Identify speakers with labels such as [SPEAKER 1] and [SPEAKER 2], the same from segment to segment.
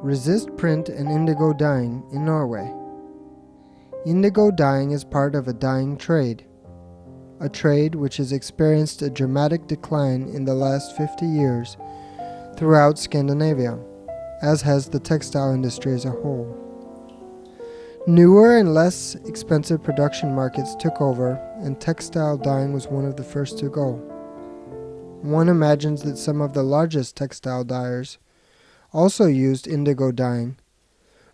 [SPEAKER 1] Resist print and indigo dyeing in Norway. Indigo dyeing is part of a dyeing trade, a trade which has experienced a dramatic decline in the last 50 years throughout Scandinavia, as has the textile industry as a whole. Newer and less expensive production markets took over, and textile dyeing was one of the first to go. One imagines that some of the largest textile dyers also used indigo dyeing,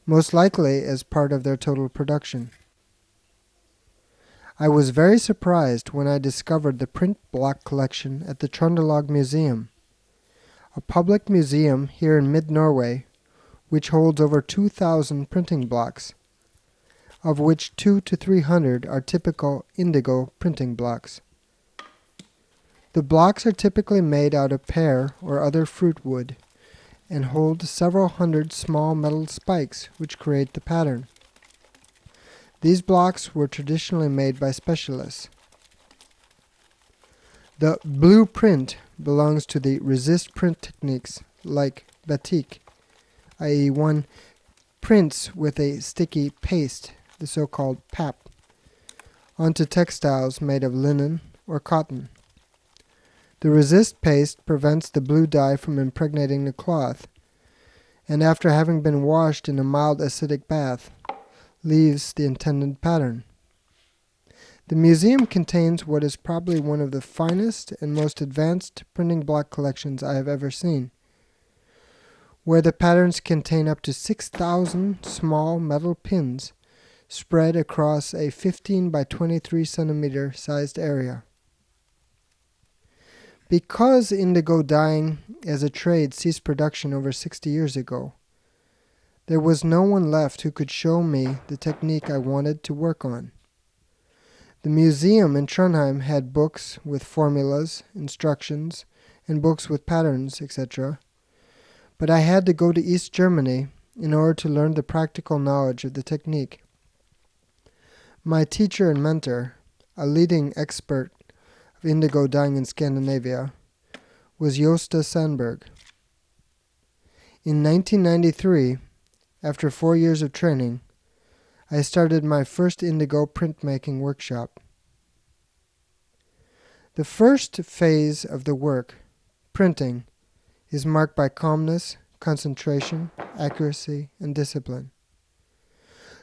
[SPEAKER 1] most likely as part of their total production. I was very surprised when I discovered the print block collection at the Trøndelag Museum, a public museum here in mid-Norway which holds over 2,000 printing blocks, of which 200 to 300 are typical indigo printing blocks. The blocks are typically made out of pear or other fruit wood and hold several hundred small metal spikes which create the pattern. These blocks were traditionally made by specialists. The blueprint belongs to the resist print techniques like batik, i.e. one prints with a sticky paste, the so-called pap, onto textiles made of linen or cotton. The resist paste prevents the blue dye from impregnating the cloth, and after having been washed in a mild acidic bath, leaves the intended pattern. The museum contains what is probably one of the finest and most advanced printing block collections I have ever seen, where the patterns contain up to 6,000 small metal pins spread across a 15 by 23 centimeter sized area. Because indigo dyeing as a trade ceased production over 60 years ago, there was no one left who could show me the technique I wanted to work on. The museum in Trondheim had books with formulas, instructions, and books with patterns, etc., but I had to go to East Germany in order to learn the practical knowledge of the technique. My teacher and mentor, a leading expert of indigo dyeing in Scandinavia, was Josta Sandberg. In 1993, after 4 years of training, I started my first indigo printmaking workshop. The first phase of the work, printing, is marked by calmness, concentration, accuracy, and discipline.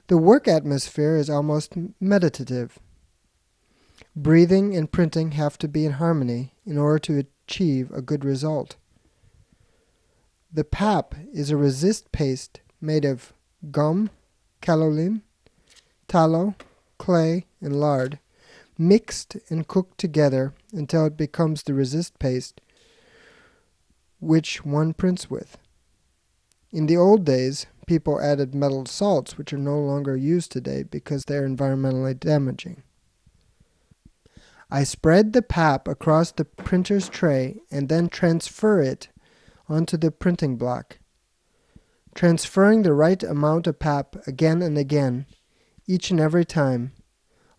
[SPEAKER 1] The work atmosphere is almost meditative. Breathing and printing have to be in harmony in order to achieve a good result. The pap is a resist paste made of gum, kaolin, tallow, clay, and lard, mixed and cooked together until it becomes the resist paste which one prints with. In the old days, people added metal salts which are no longer used today because they are environmentally damaging. I spread the pap across the printer's tray and then transfer it onto the printing block. Transferring the right amount of pap again and again, each and every time,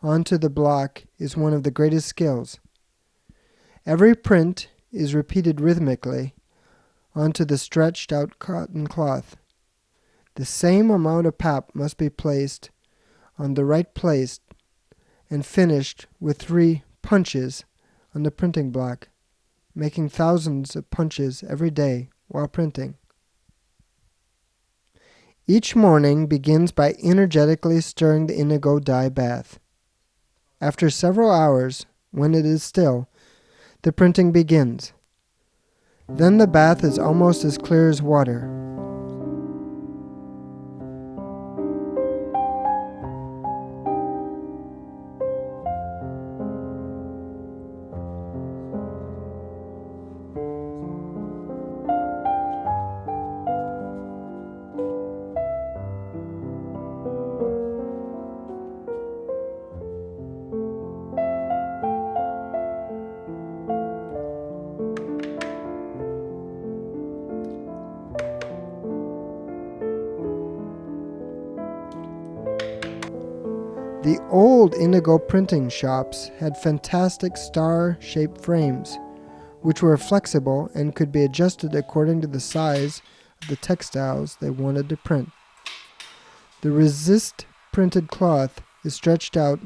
[SPEAKER 1] onto the block is one of the greatest skills. Every print is repeated rhythmically onto the stretched out cotton cloth. The same amount of pap must be placed on the right place and finished with 3 punches on the printing block, making thousands of punches every day while printing. Each morning begins by energetically stirring the indigo dye bath. After several hours, when it is still, the printing begins. Then the bath is almost as clear as water. The old indigo printing shops had fantastic star-shaped frames, which were flexible and could be adjusted according to the size of the textiles they wanted to print. The resist printed cloth is stretched out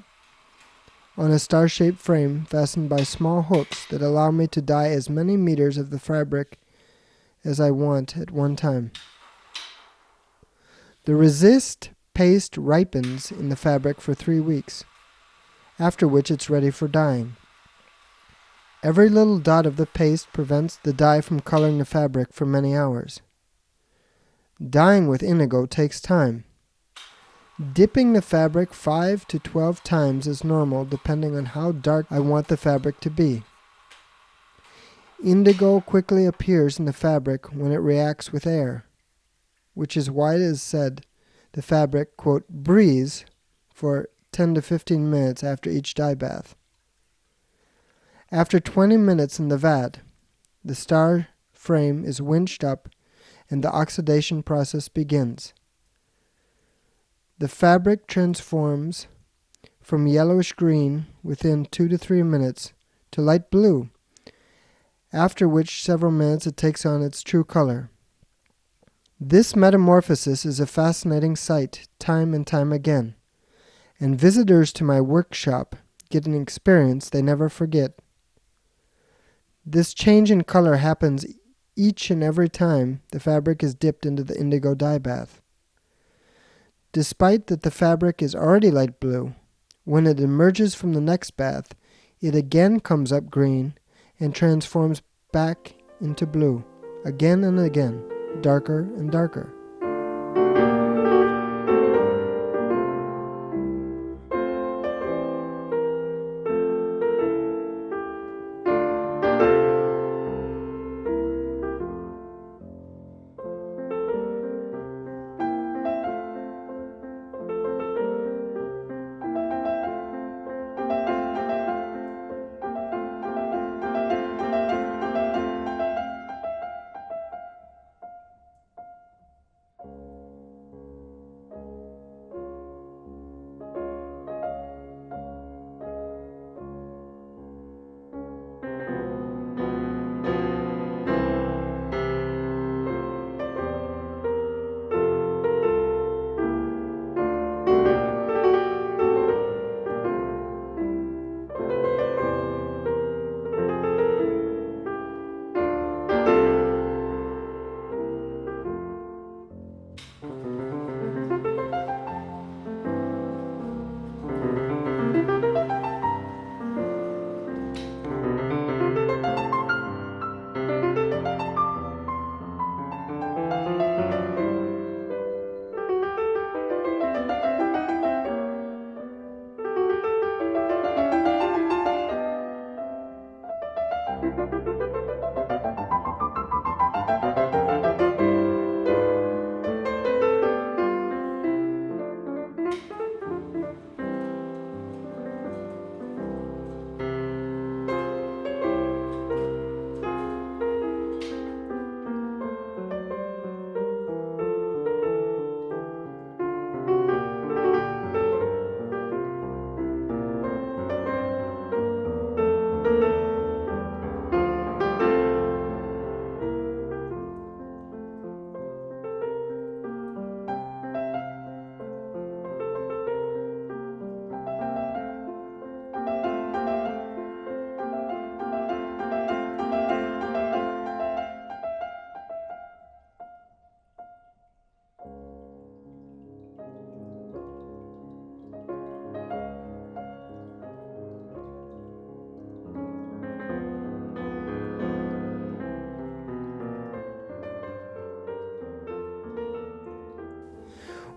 [SPEAKER 1] on a star-shaped frame fastened by small hooks that allow me to dye as many meters of the fabric as I want at one time. The resist paste ripens in the fabric for 3 weeks, after which it's ready for dyeing. Every little dot of the paste prevents the dye from coloring the fabric for many hours. Dyeing with indigo takes time. Dipping the fabric 5 to 12 times is normal depending on how dark I want the fabric to be. Indigo quickly appears in the fabric when it reacts with air, which is why it is said the fabric, quote, breathes for 10 to 15 minutes after each dye bath. After 20 minutes in the vat, the star frame is winched up and the oxidation process begins. The fabric transforms from yellowish green within 2 to 3 minutes to light blue, after which several minutes it takes on its true color. This metamorphosis is a fascinating sight time and time again, and visitors to my workshop get an experience they never forget. This change in color happens each and every time the fabric is dipped into the indigo dye bath. Despite that the fabric is already light blue, when it emerges from the next bath, it again comes up green and transforms back into blue, again and again, darker and darker.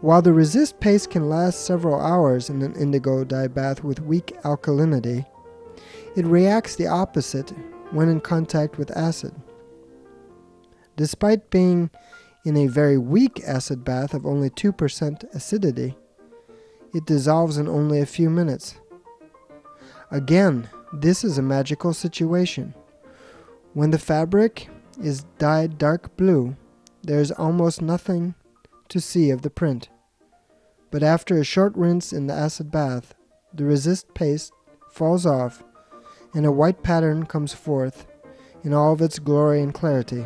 [SPEAKER 1] While the resist paste can last several hours in an indigo dye bath with weak alkalinity, it reacts the opposite when in contact with acid. Despite being in a very weak acid bath of only 2% acidity, it dissolves in only a few minutes. Again, this is a magical situation. When the fabric is dyed dark blue, there is almost nothing to see of the print. But after a short rinse in the acid bath, the resist paste falls off and a white pattern comes forth in all of its glory and clarity.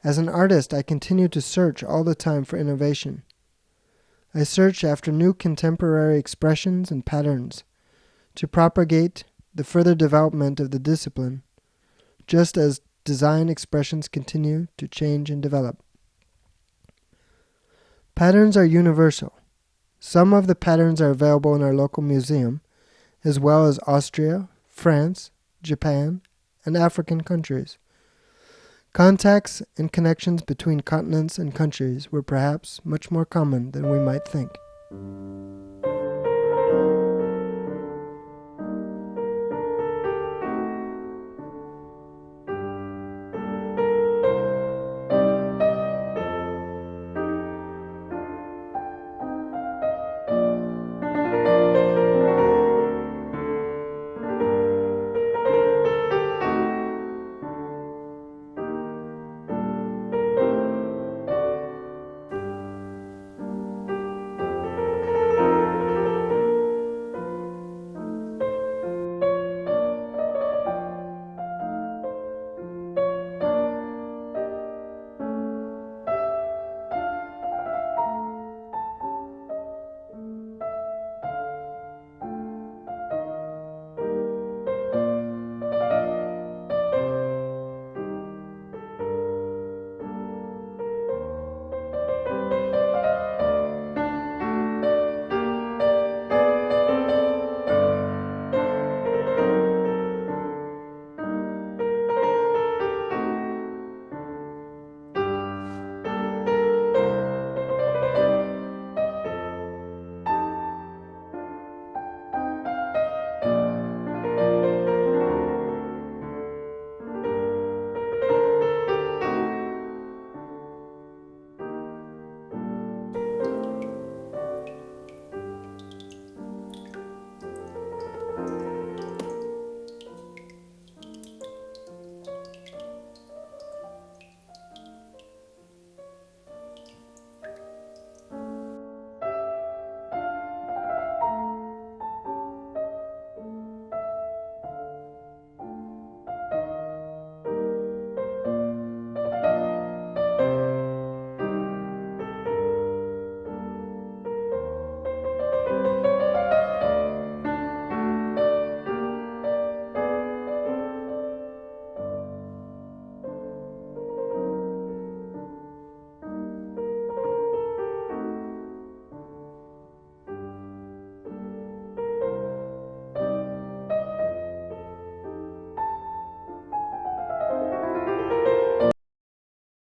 [SPEAKER 1] As an artist, I continue to search all the time for innovation. I search after new contemporary expressions and patterns to propagate the further development of the discipline, just as design expressions continue to change and develop. Patterns are universal. Some of the patterns are available in our local museum, as well as Austria, France, Japan, and African countries. Contacts and connections between continents and countries were perhaps much more common than we might think.